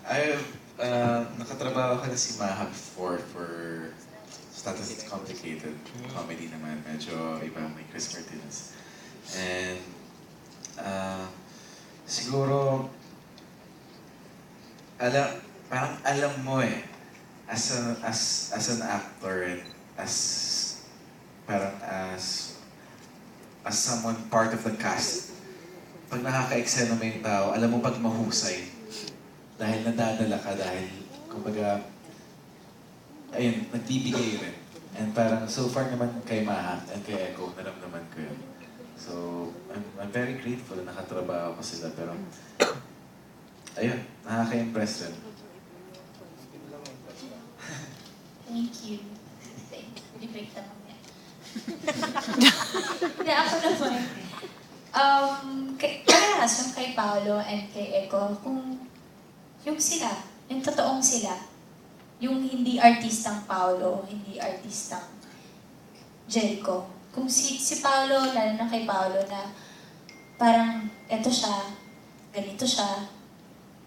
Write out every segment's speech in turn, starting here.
I nakatrabaho ko na si Maha before for Status It's Complicated. Comedy naman, medyo iba, may Chris Martinez. And siguro, parang alam mo as an actor and parang as someone part of the cast, pag nakaka-eksena mo yung tao, alam mo pag mahusay. Dahil nadadala ka, dahil, kumbaga, ayun, nagbibigay rin. And parang so far naman kay Maha and kay Echo, naramdaman ko yun. So, I'm very grateful na nakatrabaho ko sila, pero, ayun, nakaka-impress rin. Thank you. Di-break naman yan. Hindi, ako naman. Parehas yung kay Paolo and kay Echo, kung yung sila, yung totoong sila, yung hindi artistang Paolo, hindi artistang Jericho. Kung si Paolo, lalo na kay Paolo na parang eto siya, ganito siya,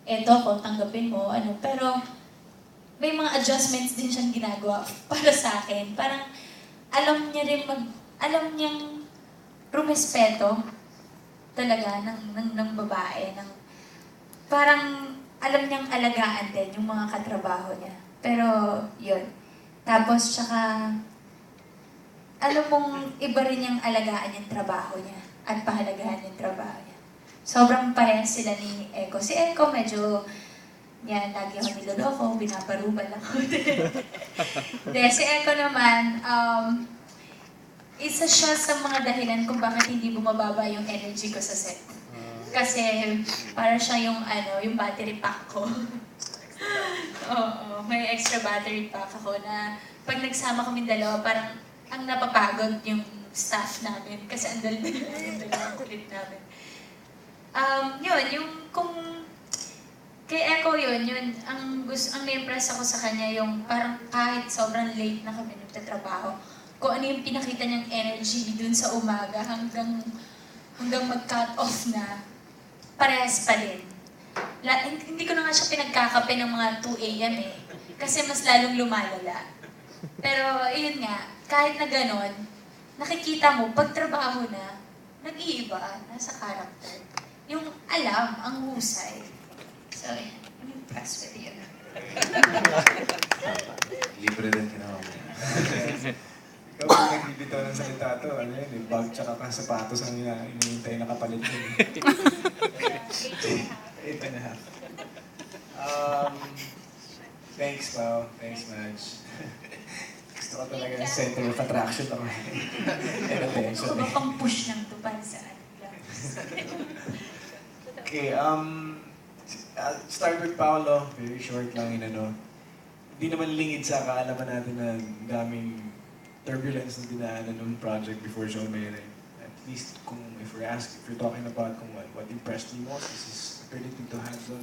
eto ko, tanggapin mo, ano, pero may mga adjustments din siyang ginagawa para sa akin. Parang alam niya rin alam niyang rumespeto talaga ng babae, parang alam niyang alagaan din yung mga katrabaho niya. Pero, yun. Tapos, tsaka, alam mong iba rin yung alagaan yung trabaho niya at pahalagahan yung trabaho niya. Sobrang parehas sila ni Echo. Si Echo medyo, yan, lagi ako niloloko, binabarubal ako. De, si Echo naman, isa siya sa mga dahilan kung bakit hindi bumababa yung energy ko sa set. Kasi para siya yung battery pack ko. Oo, may extra battery pack ako na pag nagsama kami dalawa, parang ang napapagod yung staff namin kasi ang dalawa kulit namin. Yun, yung kung kay Echo yun, ang na-impress ako sa kanya yung parang kahit sobrang late na kami nagtatrabaho, kung ano yung pinakita niyang energy dun sa umaga hanggang mag-cut off na, parehas pa din. Hindi ko na nga siya pinagkakape ng mga 2 a.m. Kasi mas lalong lumalala. Pero, yun nga, kahit na ganon, nakikita mo, pag trabaho na, nag-iiba, nasa character. Yung alam, ang husay. So, I'm impressed with you. Libre din ginawa mo. Ikaw kung nagbibitaw ng salita to, ano yun, bag tsaka pa sapatos ang hinihintay na kapalit yun. 8.5. Thanks, Pao. Thanks, Madge. Gusto ko talaga ng center of attraction ako. And attention. Ako pang push ng to para sa Okay, I'll start with Paolo. Very short lang Hindi naman lingid sa kaalaman natin na daming turbulence na dinaanan ng project before Joe Mere. At least if you're talking about what impressed me most is his ability to handle,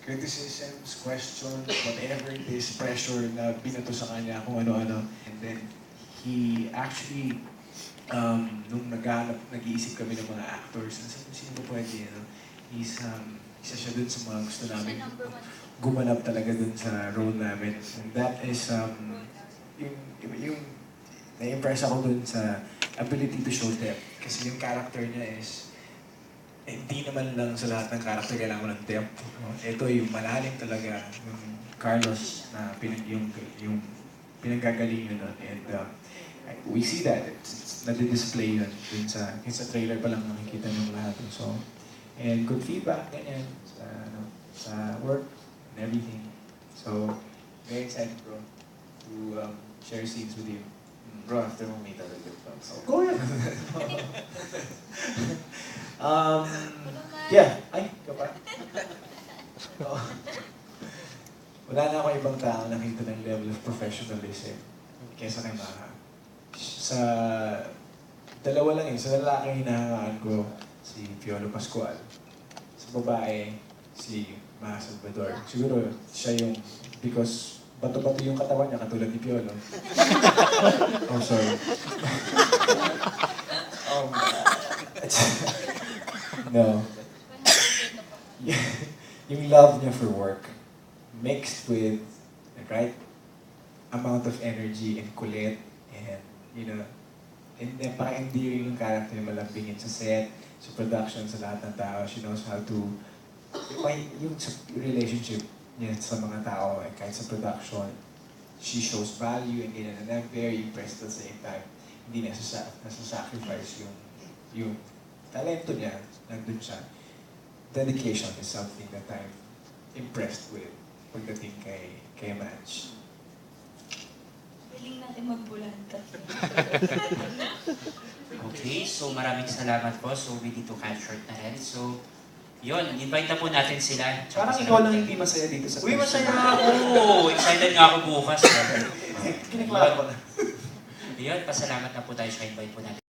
criticisms, questions, whatever it is, pressure na binato sa kanya kung ano-ano. And then, he actually, nung nag-iisip kami ng mga actors, sino ba pwede, isa siya dun sa mga gusto namin gumanap talaga dun sa role namin. And that is, yung na-impress ako dun sa ability to show depth. Kasi yung character niya is, hindi naman lang sa lahat ng character kailangan mo ng depth. Ito yung malalim talaga, yung Carlos na yung pinanggagaling yun. And we see that. It's nadi-display yun dun sa trailer pa lang nakikita ng lahat. So, and good feedback, ganyan, sa work and everything. So, very excited, bro, to share scenes with you. Bro, after mo meet talaga pa. So, Go ahead! Yeah, ay, ka pa? Oo. Wala na ako ibang tao nakita ng level of professionalism kesa kay Maha. Sa dalawa lang sa lalaki hinahangaan ko, si Piolo Pascual. Sa babae, si Maha Salvador. Siguro siya yung, because bato-bato yung katawan niya katulad ni Piolo. Oh, sorry. No. yung love niya for work mixed with the right amount of energy and kulit and, you know, and then parang endearing yung character yung malambingin sa set, sa production, sa lahat ng tao. She knows how to, yung relationship niya sa mga tao, eh, kahit sa production, she shows value and ganyan, and I'm very impressed at the same time. Hindi nasa-sacrifice yung talento niya, nandun siya. Dedication is something that I'm impressed with pagdating kay Madge. Galing natin magbulanta. Okay, so maraming salamat po. So we need to cut short na rin. So, yun, invite na po natin sila. Parang ikaw lang hindi masaya dito sa Uy, masaya ako! Excited nga ako bukas. Kiniklaro ko na. Yun, pasalamat na po tayo sa invite po natin.